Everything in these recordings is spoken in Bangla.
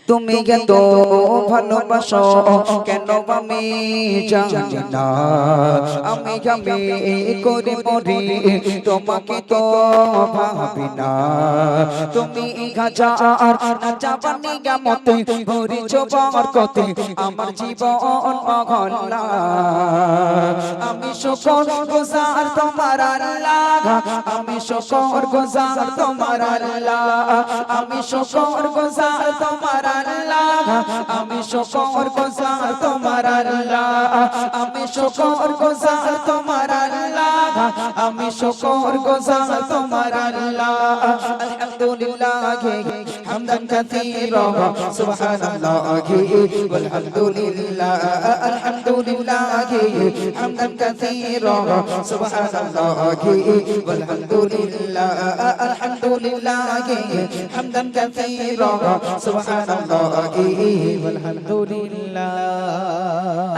তুমি এত ভালোবাসো কেন আমি জানি না, আমি করে মরি তোমাকে তো ভাবি না। তুমি হাজার জাবানি গামতে ভরিছ বরকতে আমার জীবন মহল্লা। আমি শুকর গুজার তোমার আল্লাহ, আমি শুকর গুজার তোমার আল্লাহ, আমি শুকর গুজার তোমার আল্লাহ, আমি শুকর গুজার তোমার আল্লাহ, আমি শুকর গুজার তোমার আল্লাহ, আমি শুকর গুজার তোমার আল্লাহ। আলহামদুলিল্লাহ হামদান কাসীরা সুবহানাল্লাহ ওয়ালহামদুলিল্লাহ, আলহামদুলিল্লাহ হামদান কাসীরা সুবহানাল্লাহ ওয়ালহামদুলিল্লাহ, আলহামদুলিল্লাহ হামদান কাসীরা সুবহানাল্লাহ ওয়ালহামদুলিল্লাহ।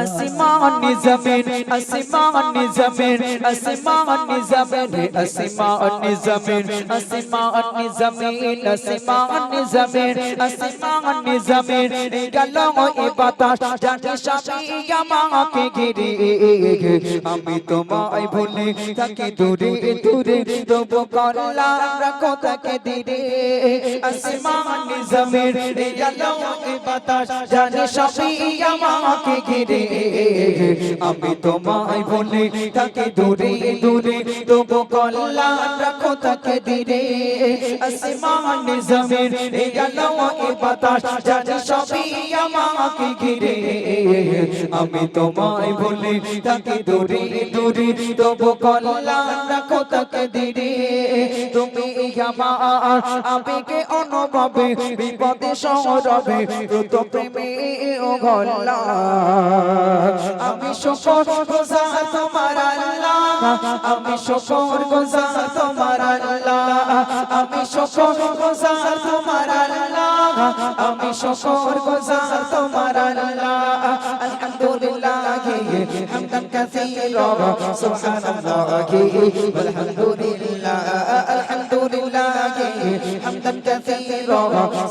আসমান জমিন, আসমান জমিন, আসমান জমিন, আসমান জমিন, আসমান জমিন, আসমান জমিন, আসমান জমিন গেল এই বাতাস জানি সবই আমাকে ঘিরে। আমি তোমায় ভুলে থাকি দূরে দূরে, তবু করলাম রাখো তাকে ধীরে। আসমান জমিন গেল এই বাতাস জানি সবই আমাকে ঘিরে। আমি তোমায় ভুলে থাকি দূরে দূরে, তবু করলাম রাখো তাকে ধীরে। আসমান জমিন গেল এই বাতাস জানি সবই আমাকে ঘিরে। আমি তোমায় ভুলে থাকি দূরে দূরে, তবু করলাম রাখো তাকে ধীরে। তুমি আমার আবেগে অনুভবে বিপদে সরবে দ্রুত প্রেমে ও গল্লা। আমি শুকর গুজার তোমার আল্লাহ, আমি শুকর গুজার তোমার আল্লাহ, আমি শুকর গুজার তোমার আল্লাহ, আমি শুকর গুজার তোমার আল্লাহ। আলহামদুলিল্লাহ হামদান কাসীরা সুবহানাল্লাহ ওয়ালহামদুলিল্লাহ, আলহামদুলিল্লাহ হামদান কাসীরা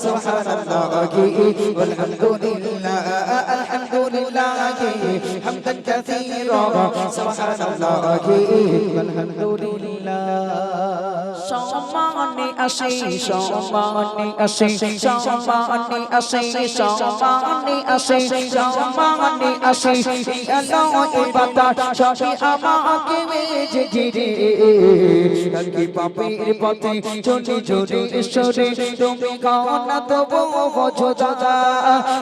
সুবহানাল্লাহ ওয়ালহামদুলিল্লাহ, আলহামদুলিল্লাহ হামদান কাসীরা সুবহানাল্লাহ ওয়ালহামদুলিল্লাহ। সম্মানে আসে, সম্মানে আসে, সম্মানে আসে, সম্মানে আসে, সম্মানে আসে আল্লাহ এই বাতাস সবই আমাকে বেজে ঘিরে। কালকে পাপের পথে চলে জোরে সরে তুমি গানা তবু বোঝো দাদা।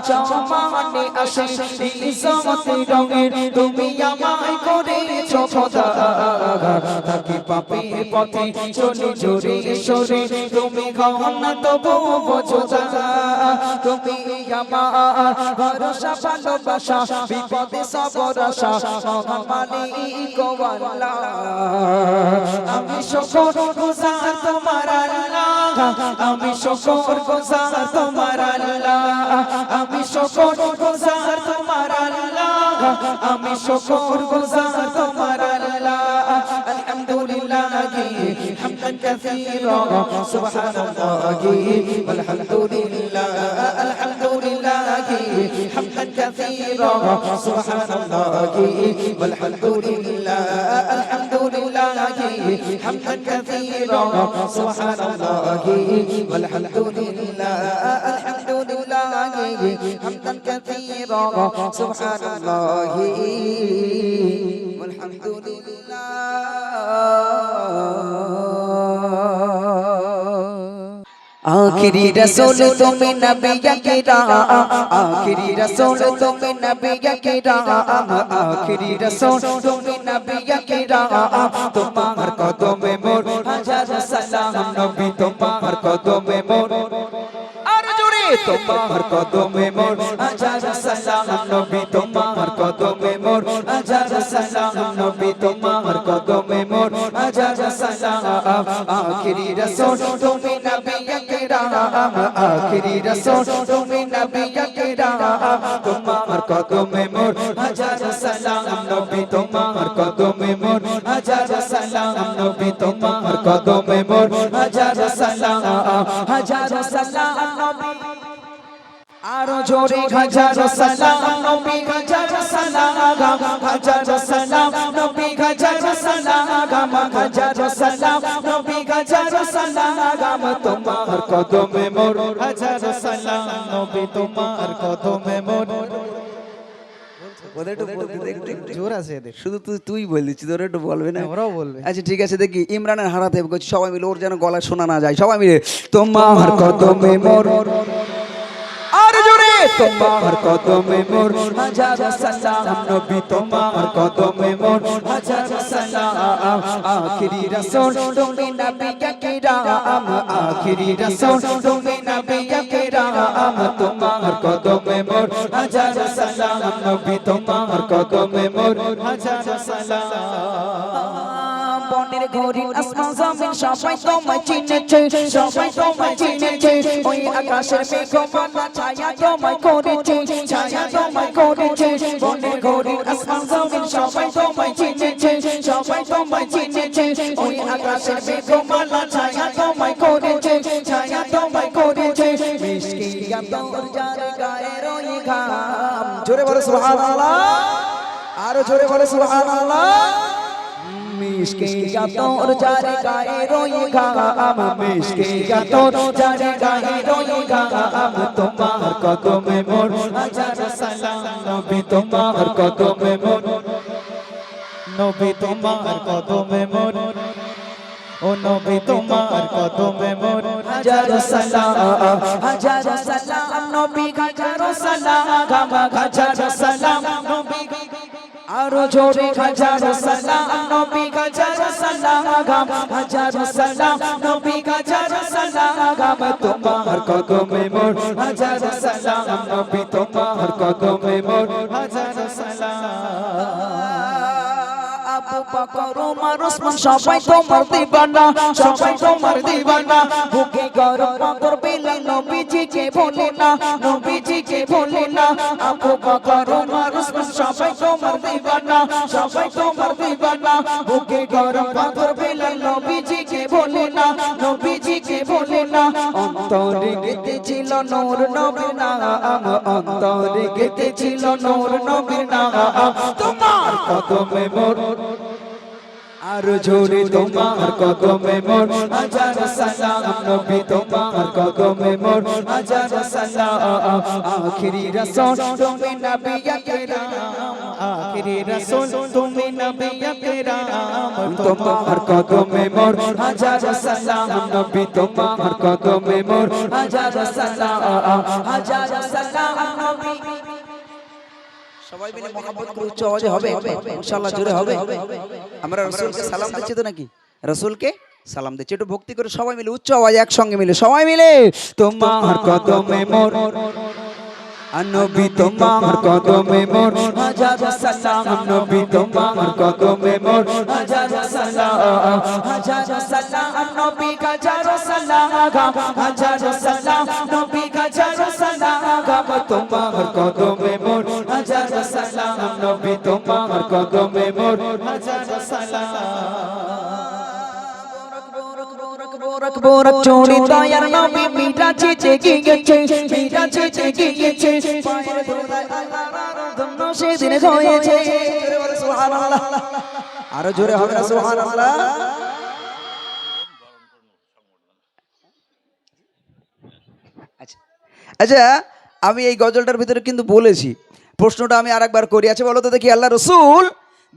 সম্মানে আসে ইসমতে রঙের তুমি আমায় করেছো খোদা। কালকে পাপের পথে চলে জোরে সরে তুমি গানা তবু বোঝো দাদা। তুমি আমার ভরসা ভালোবাসা বিপদে সবর আশা মহান মালিক আল্লাহ। আমি শুকর গুজার তোমার আল্লাহ, আমি শুকর গুজার তোমার আল্লাহ, আমি শুকর গুজার তোমার আল্লাহ, আমি শুকর গুজার তোমার আল্লাহ। আলহামদুলিল্লাহ হামদান কাসীরা সুবহানাল্লাহ ওয়ালহামদুলিল্লাহ, আলহামদুলিল্লাহ হামদান কাসীরা সুবহানাল্লাহ ওয়ালহামদুলিল্লাহ, আলহামদুলিল্লাহ হামদান কাসীরা সুবহানাল্লাহ ওয়ালহামদুলিল্লাহ, আলহামদুলিল্লাহ হামদান কাসীরা সুবহানাল্লাহ ওয়ালহামদুলিল্লাহ। आखिरी रसूल तुम नबी किराम, आखिरी रसूल तुम नबी किराम, आखिरी रसूल तुम नबी किराम। तुम्हार कदमे मोर हजार सलाम नबी, तुम्हार कदमे मोर तुम्हार कदमे मोर हजार सलाम नबी, तुम्हार कदमे मोर हजार सलाम नबी, तुम्हार कदमे मोर हजार सलाम। आखिरी रसूल तुम नबी किराम, आखिरी रसूल तुम नबी किराम। तुम्हार कदमे मोर हजार सलाम नबी, तुम्हार कदमे मोर हजार सलाम नबी, तुम्हार कदमे मोर हजार सलाम, हजार सलाम नबी। আরো জোরে হাজারো সালাম নবী হাজারো সালাম হাজারো সালাম নবী হাজারো সালাম হাজারো সালাম নবী হাজারো সালাম তোমার কদমে মোর হাজারো সালাম নবী তোমার কদমে মোর ওদের একটু বলতে দে, একটু জোর আছে এদের। শুধু তুই বল দিচ্ছিস, ওরা একটু বলবে না? ওরাও বলবে। আচ্ছা ঠিক আছে, দেখি ইমরানের হারাতে করছি, সবাই মিলে, ওর যেন গলায় শোনা না যায়, সবাই মিলে তোমার কদমে মোর আর জোরে তোমার কদমে মোর হাজারো সালাম নবী তোমার কদমে মোর হাজারো সালাম আখিরি রাসূল তুমি নবী কিরাম আখিরি রাসূল তুমি নবী কিরাম তোমার কদমে মোর হাজারো সালাম নবী তোমার কদমে মোর হাজারো সালাম বনের ঘড়ি আসমান জমিন সবাই তোমায় চিনেছে সবাই তোমায় চিনেছে ওই আকাশের মেঘমালা ছায়া তোমায় করেছে ছায়া তোমায় করেছে বনের ঘড়ি আসমান জমিন সবাই তোমায় চিনেছে সবাই তোমায় চিনেছে ওই আকাশের মেঘমালা ছায়া তোমায় করেছে ছায়া তোমায় করেছে মিশকিয়া তোর যার গায়ে রই ঘাম জোরে বলো সুবহানাল্লাহ, আরো জোরে বলো সুবহানাল্লাহ। মিশকিয়া তোর যার গায়ে রই ঘাম মিশকিয়া তোর যার গায়ে রই ঘাম তোমার কদমে মোর হাজারো সালাম নবী তোমার কদমে মোর নবী তোমার কদমে মোর ও নবী তোমার কদমে মোর হাজারো সালাম নবী হাজারো সালাম হাজারো সালাম নবী আরো জোরে হাজারো সালাম নবী হাজারো সালাম হাজারো সালাম নবী হাজারো সালাম তোমার কদমে মোর হাজারো সালাম নবী তোমার কদমে মোর হাজারো সালাম আবু বকর ওমর ওসমান সবাই তোমার দিবানা সবাই তোমার দিবানা বুকে গরম পাথর বিলাল নবীজিকে ভোলে না নবীজিকে ভোলে না আবু বকর ওমর ওসমান সবাই তোমার দিবানা সবাই তোমার দিবানা বুকে গরম পাথর বিলাল নবীজিকে ভোলে না নবীজিকে ভোলে না অন্তরে গেঁথেছিল নূর নবীর নাম অন্তরে গেঁথেছিল নূর নবীর নাম তোমার কদমে মোর আর জোরে তোমার কদমে মোর হাজারো সালাম নবী তোমার কদমে মোর হাজারো সালাম আখিরি রাসূল তুমি নবী কিরাম আখিরি রাসূল তুমি নবী কিরাম তোমার কদমে মোর হাজারো সালাম নবী তোমার কদমে মোর হাজারো সালাম নবী সবাই মিলে মহব্বত করে উচ্চ আওয়াজে হবে ইনশাআল্লাহ, জোরে হবে। আমরা রাসূলকে সালাম দিচ্ছি তো নাকি? রাসূলকে সালাম দিচ্ছি, একটু ভক্তি করে সবাই মিলে উচ্চ আওয়াজে একসঙ্গে মিলে সবাই মিলে তোমার কদমে মোর নবী তোমার কদমে মোর হাজারো সালাম নবী তোমার কদমে মোর হাজারো সালাম নবী হাজারো সালাম হাজারো সালাম নবী হাজারো সালাম তোমার কদমে মোর হাজারো সালাম নবী তোমার কদমে মোর হাজারো সালাম বরক চোরি দয়ার নবী মিরাজে গিয়েছে মিরাজে গিয়েছে পায়ের ধুলায় আল্লাহর ধন্য সেদিন হয়েছে জোরে বলো সুবহানাল্লাহ, আরো জোরে হবে না সুবহানাল্লাহ। আচ্ছা আচ্ছা, আমি এই গজলটার ভিতরে কিন্তু বলেছি, প্রশ্নটা আমি আরেকবার করি। আছে বলো তো দেখি, আল্লাহ রসুল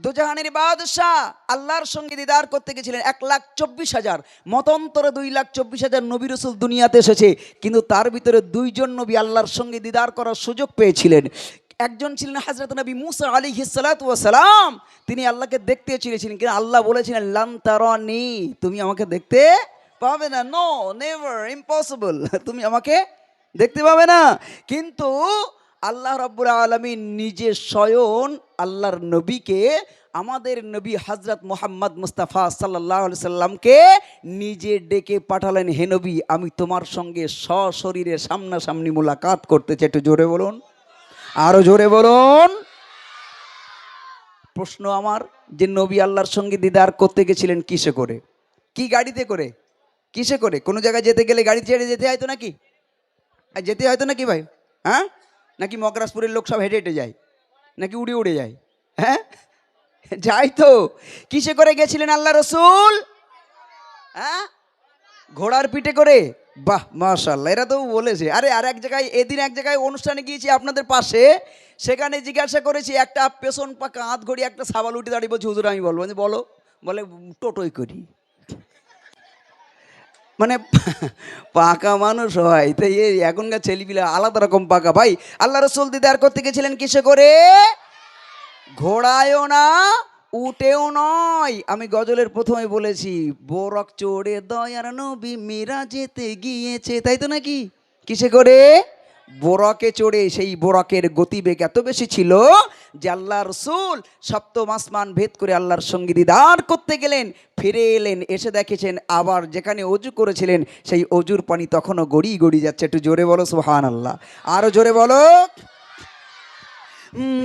দুজাহানের বাদশাহ আল্লাহর সঙ্গে দিদার করতে গেছিলেন 1,24,000, মতান্তরে 2,24,000 নবী রসুল দুনিয়াতে এসেছে, কিন্তু তার ভিতরে 2 জন নবী আল্লাহর সঙ্গে দিদার করার সুযোগ পেয়েছিলেন। একজন ছিলেন হযরত নবী মুসা আলাইহিস সালাতু ওয়াস সালাম, তিনি আল্লাহকে দেখতে চেয়েছিলেন, কিন্তু আল্লাহ বলেছিলেন লান তারানি, তুমি আমাকে দেখতে পাবে না, নো নেভার, ইম্পসিবল, তুমি আমাকে দেখতে পাবে না। কিন্তু আল্লাহ রাব্বুল আলামিন নিজে স্বয়ং আল্লাহর নবীকে, আমাদের নবী হযরত মুহাম্মদ মুস্তাফা সাল্লাল্লাহু আলাইহি সাল্লামকে নিজে ডেকে পাঠালেন, হে নবী আমি তোমার সঙ্গে সশরীরে সামনাসামনি মুলাকাত করতে চাই। একটু জোরে বলুন, আরো জোরে বলুন। প্রশ্ন আমার, যে নবী আল্লাহর সঙ্গে দিদার করতে গেছিলেন কিসে করে, কি গাড়িতে করে, কিসে করে? কোনো জায়গায় যেতে গেলে গাড়ি ছেড়ে যেতে হয়তো নাকি, যেতে হয়তো নাকি ভাই? হ্যাঁ, নাকি মগরাজপুরের লোক সব হেঁটে হেঁটে যায়, নাকি উড়ে উড়ে যায়? হ্যাঁ, যাই তো। কিসে করে গেছিলেন আল্লাহ রসুল? হ্যাঁ, ঘোড়ার পিঠে করে। বাহ, মাশাআল্লাহ, এরা তো বলেছে। আরে আর এক জায়গায়, এদিন এক জায়গায় অনুষ্ঠানে গিয়েছি আপনাদের পাশে, সেখানে জিজ্ঞাসা করেছি, একটা পেছন পাকা হাত ঘড়ি একটা সাবাল উঠে দাঁড়িয়ে বলছি, হুজুর আমি বলবো। বলো, বলে টোটোই করি। মানে পাকা মানুষ হয় তাই, এই এখনকার ছেলেপিলা আলাদা রকম পাকা। ভাই, আল্লাহ রসুল দিদার করতে গেছিলেন কিসে করে? ঘোড়ায়ও না, উটেও নয়। আমি গজলের প্রথমে বলেছি, বোরক চড়ে দয়ার নবী মিরাজেতে গিয়েছে, তাই তো নাকি? কিসে করে? বোরকে চড়ে। সেই বোরকের গতিবেগ এত বেশি ছিল যে আল্লাহ রসুল সপ্তম আসমান ভেদ করে আল্লাহর সঙ্গে দিদার করতে গেলেন, ফিরে এলেন, এসে দেখেছেন আবার যেখানে অজু করেছিলেন সেই অজুর পানি তখনও গড়িয়ে গড়িয়ে যাচ্ছে। একটু জোরে বলো সুবহানাল্লাহ, আরো জোরে বলো।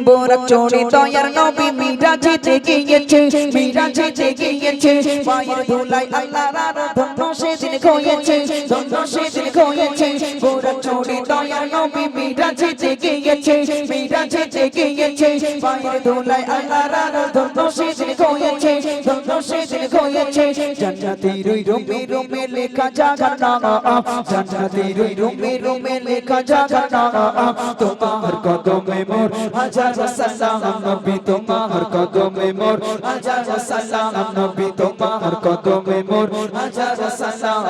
বোরক চড়ে দয়ার নবী মিরাজেতে গিয়েছে, মিরাজেতে গিয়েছে, পায়ের ধুলায় আল্লাহর আরাধন সেদিন হয়েছে, ধন্য সেদিন হয়েছে। বোরক চড়ে দয়ার নবী মিরাজেতে গিয়েছে, মিরাজেতে গিয়েছে, পায়ের ধুলায় আল্লাহর আরাধন সেদিন হয়েছে, ধন্য সেদিন হয়েছে। জান্নাতের ওই রুমে রুমে লেখা জাগার নাম, জান্নাতের ওই রুমে রুমে লেখা জাগার নাম। তোমার কদমে মোর হাজার সালাম নবী, তোমার কদমে মোর হাজার সালাম নবী, তোমার কদমে মোর হাজার সালাম,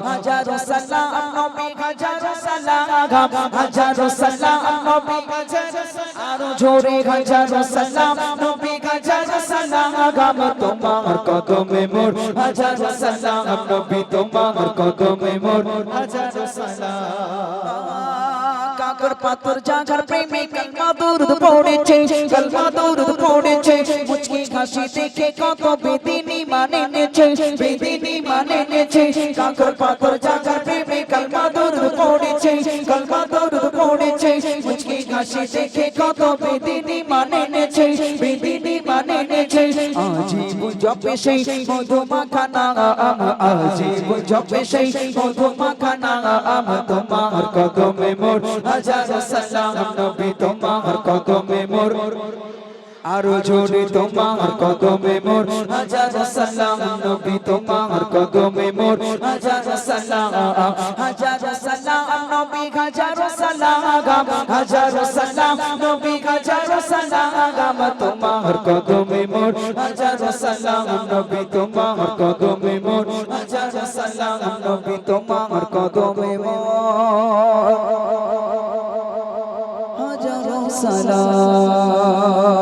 হাজার সালাম নবী, হাজার সালাম, হাজার সালাম নবী, আরো জোরে হাজার সালাম নবী, হাজার সালাম। তোমার কদমে মোর হাজার সালাম নবী, তোমার কদমে মোর হাজার সালাম। কাকর পাথর জাগার প্রেমে কালমা দুরুদ পড়েছে, কালমা দুরুদ পড়েছে। মুচকি হাসি দেখে কত বেদিনী মানে নেছে, বেদিনী মানে নেছে। কাকর পাথর জাগার প্রেমে কালমা দুরুদ পড়েছে, কালমা দুরুদ পড়েছে। মুচকি হাসি দেখে কত বেদিনী মানে নেছে, বেদিনী মানে নেছে। আজীব জপে সেই মধুমাখা নাম, আজীব জপে সেই মধুমাখা নাম। তোমার কদমে মোর হাজার সালাম নবী, তোমার কদমে মোর আরো জোরে, তোমার কদমে মোর হাজার সালাম নবী, তোমার কদমে মোর হাজার সালাম, হাজার সালাম নবী, হাজার সালাম, হাজার সালাম নবী, হাজার সালাম। তোমার কদমে মোর হাজার সালাম নবী, তোমার কদমে মোর হাজার সালাম নবী, তোমার কদমে মোর হাজার সালাম।